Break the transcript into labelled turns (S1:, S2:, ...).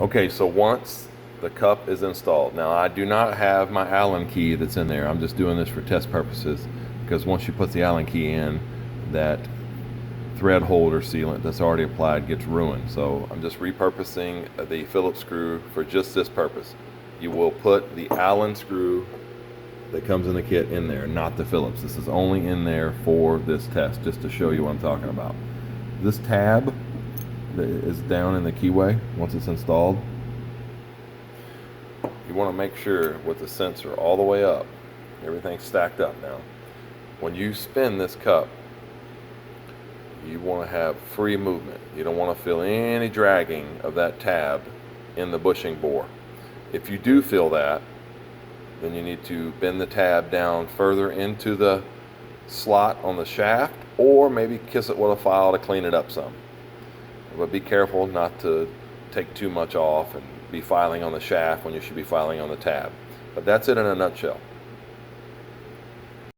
S1: Okay, so once the cup is installed, now I do not have my Allen key that's in there. I'm just doing this for test purposes, because once you put the Allen key in, that thread holder sealant that's already applied gets ruined. So I'm just repurposing the Phillips screw for just this purpose. You will put the Allen screw that comes in the kit in there, not the Phillips. This is only in there for this test, just to show you what I'm talking about. This tab that is down in the keyway, once it's installed, you want to make sure with the sensor all the way up, everything's stacked up now. When you spin this cup, you want to have free movement. You don't want to feel any dragging of that tab in the bushing bore. If you do feel that, then you need to bend the tab down further into the slot on the shaft, or maybe kiss it with a file to clean it up some. But be careful not to take too much off and be filing on the shaft when you should be filing on the tab. But that's it in a nutshell.